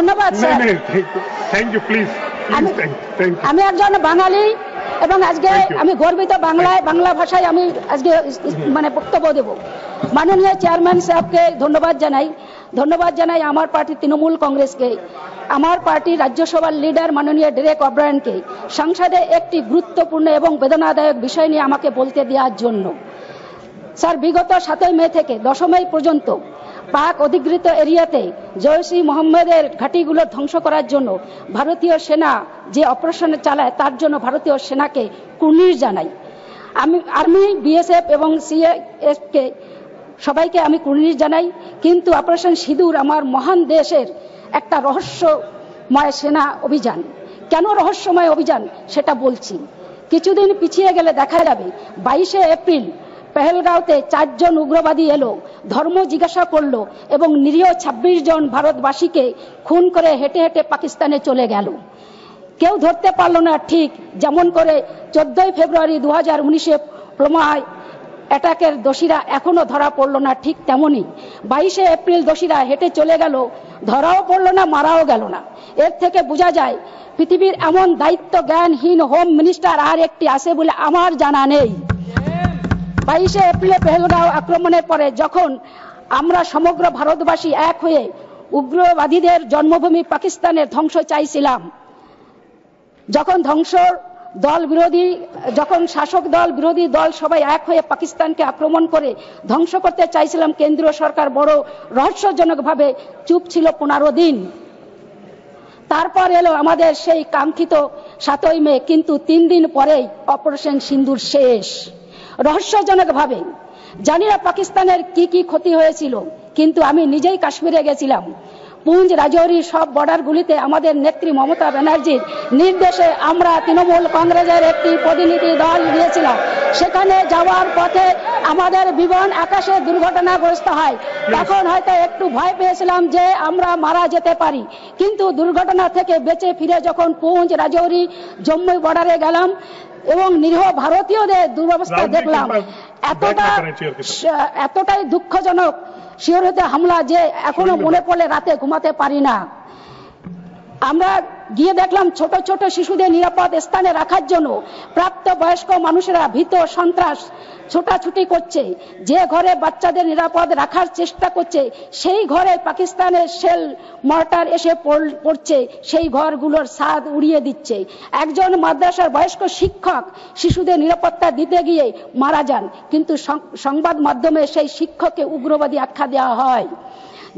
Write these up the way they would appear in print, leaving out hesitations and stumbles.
ধন্যবাদ sir. Thank you please. আমি একজন বাঙালি এবং আজকে আমি গর্বিত বাংলা ভাষায় আমি আজকে মানে বক্তব্য দেব। মাননীয় চেয়ারম্যান সাহেবকে ধন্যবাদ জানাই আমার পার্টি তৃণমূল কংগ্রেসকে, আমার পার্টির রাজ্যসভার লিডার মাননীয় ডেরেক ওব্রায়েনকে সংসদে একটি গুরুত্বপূর্ণ এবং বেদনাদায়ক বিষয় নিয়ে আমাকে বলতে দেওয়ার জন্য। স্যার, বিগত 7 মে থেকে 10 মে পর্যন্ত পাক অধিকৃত এরিয়াতে জৈশ ই মোহাম্মদের ঘাঁটিগুলো ধ্বংস করার জন্য ভারতীয় সেনা যে অপারেশন চালায় তার জন্য ভারতীয় সেনাকে কুর্নিশ জানাই। আমি আর্মি, বিএসএফ এবং সিএএফকে সবাইকে আমি কুর্নিশ জানাই। কিন্তু অপারেশন সিঁদুর আমার মহান দেশের একটা রহস্যময় সেনা অভিযান। কেন রহস্যময় অভিযান সেটা বলছি। কিছুদিন পিছিয়ে গেলে দেখা যাবে 22শে এপ্রিল পেহেলগাঁওতে 4 জন উগ্রবাদী এলো, ধর্ম জিজ্ঞাসা করলো এবং নিরীহ 26 জন ভারতবাসীকে খুন করে হেঁটে হেঁটে পাকিস্তানে চলে গেল। কেউ ধরতে পারলো না, ঠিক যেমন করে 14ই ফেব্রুয়ারি 2019-এ পুলওয়ামায় অ্যাটাকের দোষীরা এখনো ধরা পড়লো না, ঠিক তেমনি 22শে এপ্রিল দোষীরা হেঁটে চলে গেল, ধরাও পড়লো না, মারাও গেল না। এর থেকে বোঝা যায় পৃথিবীর এমন দায়িত্ব জ্ঞানহীন হোম মিনিস্টার আর একটি আছে বলে আমার জানা নেই। 22শে এপ্রিলে পেহেলগাঁও আক্রমণের পরে যখন আমরা সমগ্র ভারতবাসী এক হয়ে উগ্রবাদীদের জন্মভূমি পাকিস্তানের ধ্বংস চাইছিলাম, যখন শাসক দল বিরোধী দল সবাই এক হয়ে পাকিস্তানকে আক্রমণ করে ধ্বংস করতে চাইছিলাম, কেন্দ্রীয় সরকার বড় রহস্যজনকভাবে চুপ ছিল 15 দিন। তারপর এলো আমাদের সেই কাঙ্ক্ষিত 7ই মে, কিন্তু 3 দিন পরেই অপারেশন সিন্দুর শেষ রহস্যজনকভাবে। জানি না পাকিস্তানের কি ক্ষতি হয়েছিল, কিন্তু আমি নিজেই কাশ্মীরে গেছিলাম। পুঞ্জ, রাজৌরি সব বর্ডারগুলিতে আমাদের নেত্রী মমতা ব্যানার্জির নির্দেশে আমরা তৃণমূল কংগ্রেসের একটি প্রতিনিধি দল গিয়েছিলাম। সেখানে যাওয়ার পথে আমাদের বিমান আকাশে দুর্ঘটনাগ্রস্ত হয়। তখন হয়তো একটু ভয় পেয়েছিলাম যে আমরা মারা যেতে পারি, কিন্তু দুর্ঘটনা থেকে বেঁচে ফিরে যখন পুঞ্জ, রাজৌরি, জম্মু বর্ডারে গেলাম এবং নিরীহ ভারতীয়দের দুরবস্থা দেখলাম, এতটাই দুঃখজনক শিয়রিত হামলা যে এখনো মনে পড়লে রাতে ঘুমাতে পারি না। আমরা গিয়ে দেখলাম ছোট ছোট শিশুদের নিরাপদ স্থানে রাখার জন্য প্রাপ্তবয়স্ক মানুষেরা ভীত সন্ত্রাস ছোটাছুটি করছে। যে ঘরে বাচ্চাদের নিরাপদ রাখার চেষ্টা করছে সেই ঘরে পাকিস্তানের শেল মর্টার এসে পড়ছে, সেই ঘরগুলোর ছাদ উড়িয়ে দিচ্ছে। একজন মাদ্রাসার বয়স্ক শিক্ষক শিশুদের নিরাপত্তা দিতে গিয়ে মারা যান, কিন্তু সংবাদ মাধ্যমে সেই শিক্ষককে উগ্রবাদী আখ্যা দেওয়া হয়।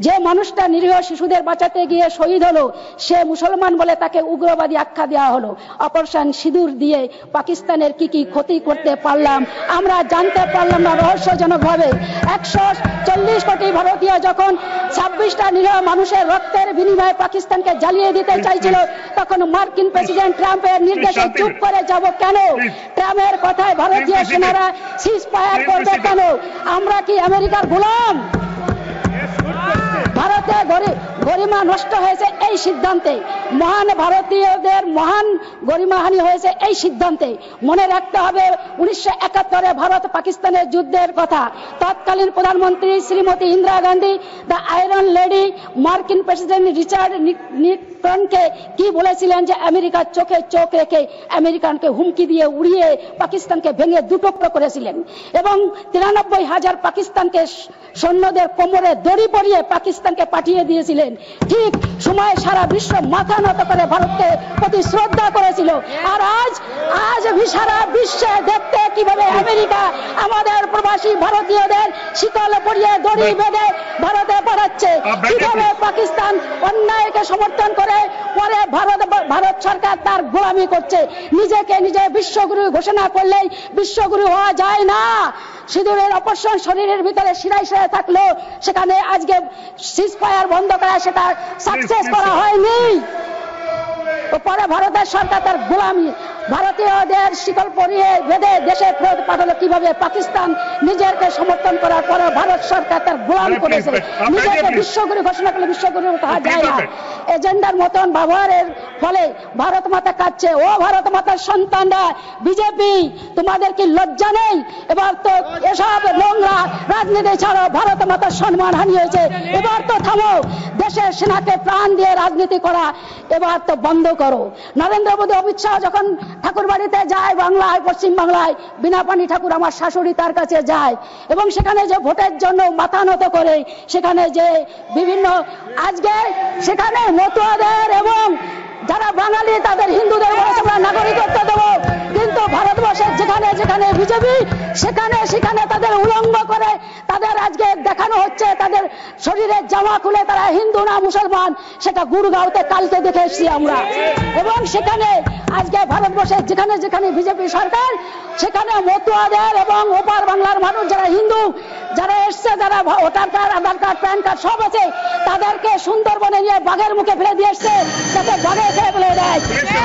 যে মানুষটা নিরীহ শিশুদের বাঁচাতে গিয়ে শহীদ হলো সে মুসলমান বলে তাকে উগ্রবাদী আখ্যা দেওয়া হলো। অপারেশন সিঁদুর দিয়ে পাকিস্তানের কি ক্ষতি করতে পারলাম আমরা জানতে পারলাম না রহস্যজনকভাবে। 140 কোটি ভারতীয় যখন 26টা নিরীহ মানুষের রক্তের বিনিময়ে পাকিস্তানকে জ্বালিয়ে দিতে চাইছিল, তখন মার্কিন প্রেসিডেন্ট ট্রাম্পের নির্দেশে চুপ করে যাব কেন? ট্রাম্পের কথায় ভারতীয় সেনারা সিজ ফায়ার করবে কেন? আমরা কি আমেরিকার গোলাম? ভারতে গরিমা নষ্ট হয়েছে এই সিদ্ধান্তে, মহান ভারতীয়দের মহান গরিমাহানি হয়েছে এই সিদ্ধান্তে। মনে রাখতে হবে 1971-এ ভারত পাকিস্তানের যুদ্ধের কথা। তৎকালীন প্রধানমন্ত্রী Shrimati Indira Gandhi, the iron lady, মার্কিন প্রেসিডেন্ট রিচার্ড নিক্সনকে কি বলেছিলেন যে আমেরিকার চোখে চোখ রেখে আমেরিকানকে হুমকি দিয়ে উড়িয়ে পাকিস্তানকে ভেঙে দুটুকরো করেছিলেন এবং 93,000 পাকিস্তানকে সৈন্যদের কোমরে দড়ি পরিয়ে পাকিস্তানকে পাঠিয়ে দিয়েছিলেন। ঠিক সময় সারা বিশ্ব মাথা নত করে ভারতকে প্রতি শ্রদ্ধা করেছিল। আর আজ সারা বিশ্বে দেখতে কিভাবে আমেরিকা আমাদের প্রবাসী ভারতীয়দের শিকল পরিয়ে দড়ি বেঁধে ভারতে পাঠাচ্ছে, কিভাবে পাকিস্তান অন্যায়কে সমর্থন করে পরে ভারত সরকার তার গোলামি করছে। নিজেকে নিজে বিশ্বগুরু ঘোষণা করলেই বিশ্বগুরু হওয়া যায় না। সিঁদুরের অপারেশন শরীরের ভিতরে শিরায় শিরায় থাকলেও সেখানে আজকে সিজ ফায়ার বন্ধ করা সেটা সাকসেস করা হয়নি। পরে ভারতের সরকার তার গোলামি ভারতীয়দের শিকল পরিয়ে বেঁধে দেশে ফেরত পাঠালো কিভাবে? পাকিস্তান নিজেকে সমর্থন করার পরে ভারত সরকার তার গোলাম করেছে, নিজেকে বিশ্বগুরু ঘোষণা করলে বিশ্বগুরু তাহা যায় না। এজেন্ডার মতন ব্যবহারের ফলে ভারত মাতা কাঁদছে। ও ভারত মাতার সন্তানরা, বিজেপি তোমাদের কি লজ্জা নেই? এবার তো এসব নোংরা রাজনীতি ছাড়াও ভারত মাতার সম্মান হানি হয়েছে, এবার তো থামো। দেশের সেনাকে প্রাণ দিয়ে রাজনীতি করা এবার তো বন্ধ করো। নরেন্দ্র মোদী, অমিত শাহ যখন ঠাকুর বাড়িতে যায় বাংলায়, পশ্চিম বাংলায়, বিনাপানি ঠাকুর আমার শাশুড়ি তার কাছে যায় এবং সেখানে যে ভোটের জন্য মাথা নত করে, সেখানে যে বিভিন্ন আজকে সেখানে মতুয়াদের এবং যারা বাঙালি তাদের হিন্দুদের বলেছে আমরা নাগরিকত্ব দেবো, কিন্তু ভারতবর্ষের যেখানে যেখানে বিজেপি সেখানে সেখানে তাদের উলঙ্গ করে তাদের আজকে দেখানো হচ্ছে, তাদের শরীরের জামা খুলে তারা হিন্দু না মুসলমান, সেটা গুরগাঁওতে কালকে দেখে এসেছি আমরা। এবং সেখানে আজকে ভারতবর্ষের যেখানে যেখানে বিজেপি সরকার সেখানে মতুয়াদের এবং ওপার বাংলার মানুষ যারা হিন্দু যারা এসছে, যারা ভোটার কার্ড, আধার কার্ড, প্যান কার্ড সব আছে, তাদেরকে সুন্দরবনে নিয়ে বাঘের মুখে ফেলে দিয়ে এসছে যাতে বাঘে খেয়ে ফেলে দেয়।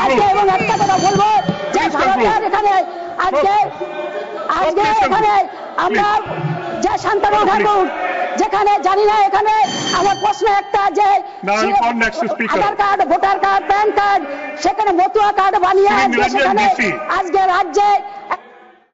আজকে এবং একটা কথা বলবো যে ভারতের এখানে আজকে এখানে আমরা যে শান্তনু ঠাকুর যেখানে জানি না, এখানে আমার প্রশ্ন একটা যে Aadhaar card, voter card, PAN card সেখানে মতুয়া কার্ড বানিয়ে আজকে সেখানে আজকে রাজ্যে